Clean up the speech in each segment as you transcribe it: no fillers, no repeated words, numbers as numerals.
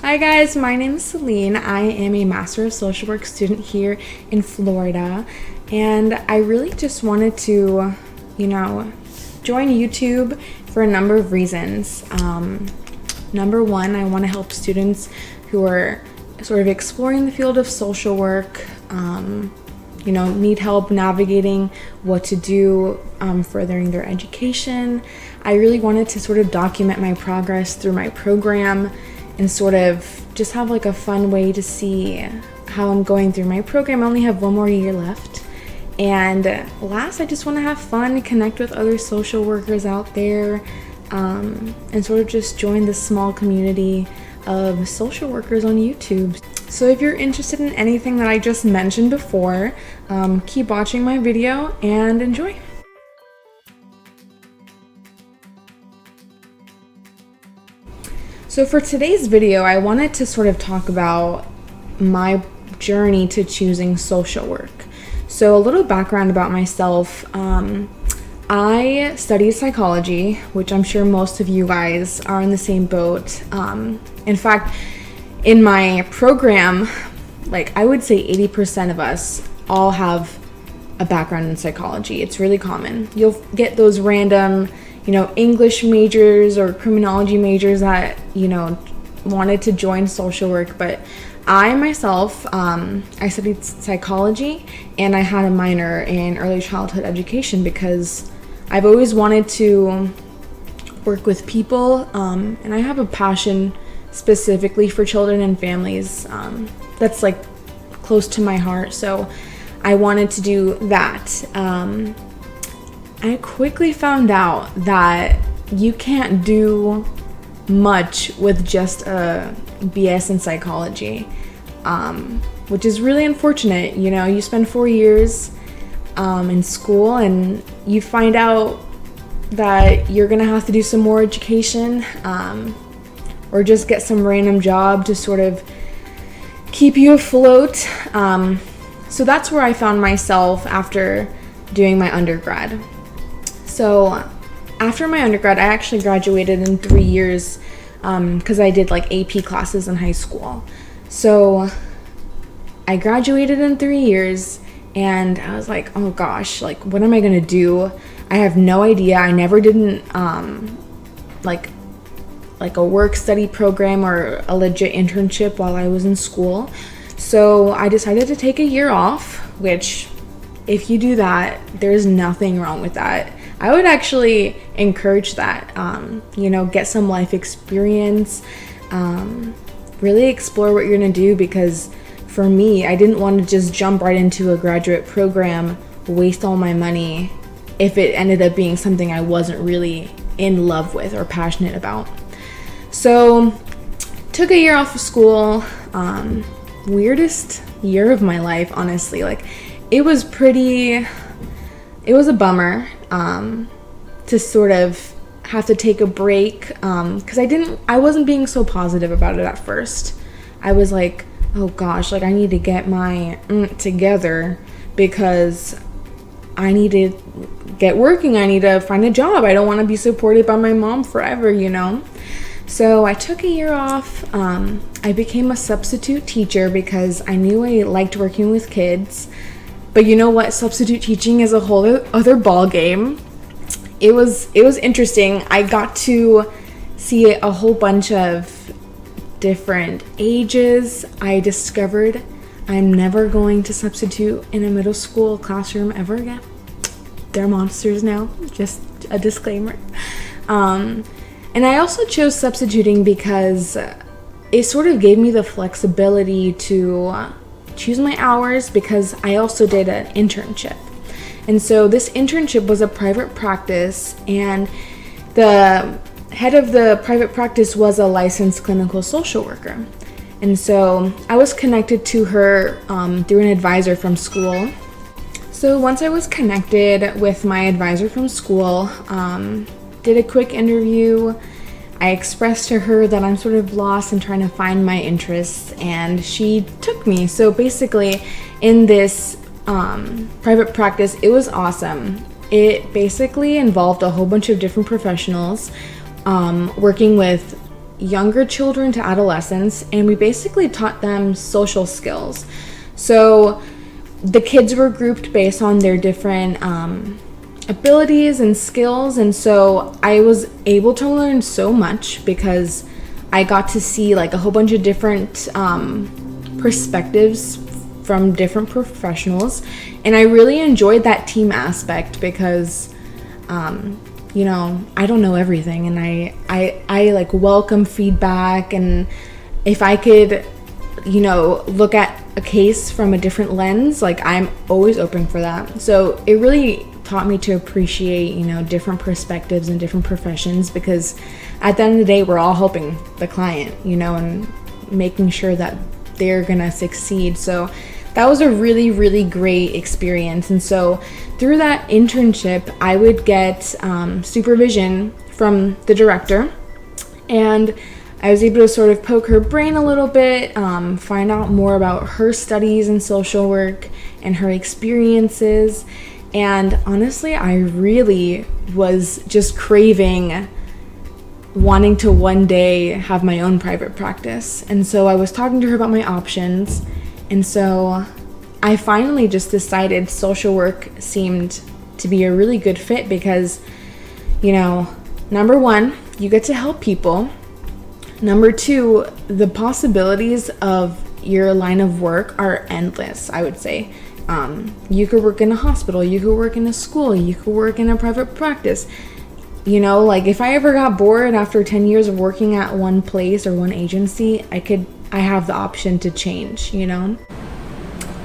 Hi guys, my name is Celine. I am a Master of Social Work student here in Florida, and I really just wanted to, join YouTube for a number of reasons. Number one, I want to help students who are sort of exploring the field of social work, need help navigating what to do, furthering their education. I really wanted to sort of document my progress through my program and sort of just have like a fun way to see how I'm going through my program. I only have one more year left. And last, I just want to have fun, connect with other social workers out there, and sort of just join this small community of social workers on YouTube. So if you're interested in anything that I just mentioned before, keep watching my video and enjoy. So for today's video, I wanted to sort of talk about my journey to choosing social work. So a little background about myself. I studied psychology, which I'm sure most of you guys are in the same boat. In fact, in my program, I would say 80% of us all have a background in psychology. It's really common. You'll get those random English majors or criminology majors that, wanted to join social work. But I myself, I studied psychology and I had a minor in early childhood education because I've always wanted to work with people. And I have a passion specifically for children and families. That's close to my heart. So I wanted to do that. I quickly found out that you can't do much with just a BS in psychology, which is really unfortunate. You spend 4 years in school and you find out that you're gonna have to do some more education, or just get some random job to sort of keep you afloat. So that's where I found myself after doing my undergrad. So after my undergrad, I actually graduated in 3 years because I did AP classes in high school. So I graduated in 3 years and I was like, oh gosh, what am I gonna do? I have no idea. I never did a work study program or a legit internship while I was in school. So I decided to take a year off, which if you do that, there's nothing wrong with that. I would actually encourage that, get some life experience, really explore what you're gonna do, because for me, I didn't want to just jump right into a graduate program, waste all my money if it ended up being something I wasn't really in love with or passionate about. So took a year off of school, weirdest year of my life, honestly. It was a bummer to sort of have to take a break, because I wasn't being so positive about it at first. I was like, oh gosh, I need to get my together because I need to get working. I need to find a job. I don't want to be supported by my mom forever, So I took a year off. I became a substitute teacher because I knew I liked working with kids. But you know what? Substitute teaching is a whole other ball game. It was interesting. I got to see a whole bunch of different ages. I discovered I'm never going to substitute in a middle school classroom ever again. They're monsters now. Just a disclaimer. And I also chose substituting because it sort of gave me the flexibility to choose my hours, because I also did an internship. And so this internship was a private practice, and the head of the private practice was a licensed clinical social worker. And so I was connected to her through an advisor from school. So once I was connected with my advisor from school, did a quick interview. I expressed to her that I'm sort of lost and trying to find my interests, and she took me. So basically, in this private practice, it was awesome. It basically involved a whole bunch of different professionals working with younger children to adolescents, and we basically taught them social skills. So the kids were grouped based on their different abilities and skills, and so I was able to learn so much because I got to see like a whole bunch of different perspectives from different professionals, and I really enjoyed that team aspect because you know, I don't know everything, and I like welcome feedback, and if I could, you know, look at a case from a different lens, like I'm always open for that. So it really taught me to appreciate, you know, different perspectives and different professions, because at the end of the day, we're all helping the client, you know, and making sure that they're gonna succeed. So that was a really, really great experience. And so through that internship, I would get supervision from the director, and I was able to sort of poke her brain a little bit, find out more about her studies in social work and her experiences. And honestly, I really was just craving wanting to one day have my own private practice. And so I was talking to her about my options. And so I finally just decided social work seemed to be a really good fit because, you know, number one, you get to help people. Number two, the possibilities of your line of work are endless, I would say. You could work in a hospital, you could work in a school, you could work in a private practice. You know, like if I ever got bored after 10 years of working at one place or one agency, I have the option to change, you know?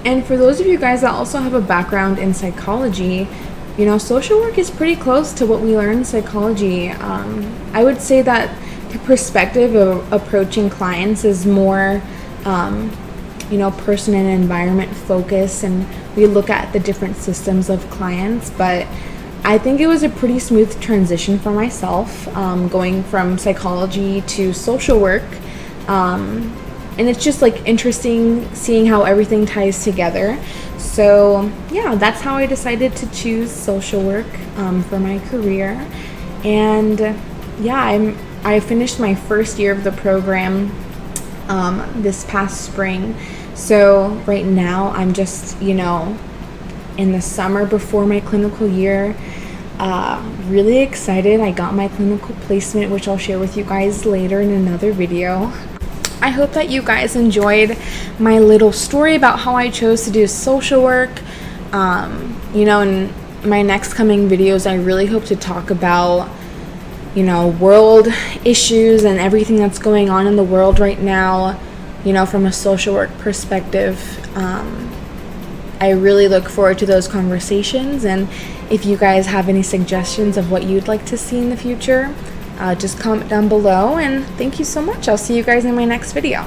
And for those of you guys that also have a background in psychology, you know, social work is pretty close to what we learn in psychology. I would say that the perspective of approaching clients is more, you know, person and environment focused, and we look at the different systems of clients. But I think it was a pretty smooth transition for myself, going from psychology to social work. And it's just like interesting seeing how everything ties together. So yeah, that's how I decided to choose social work for my career. And yeah, I finished my first year of the program this past spring. So right now I'm just, you know, in the summer before my clinical year, really excited. I got my clinical placement, which I'll share with you guys later in another video. I hope that you guys enjoyed my little story about how I chose to do social work. You know, in my next coming videos, I really hope to talk about, you know, world issues and everything that's going on in the world right now, you know, from a social work perspective. I really look forward to those conversations, and if you guys have any suggestions of what you'd like to see in the future, just comment down below, and thank you so much. I'll see you guys in my next video.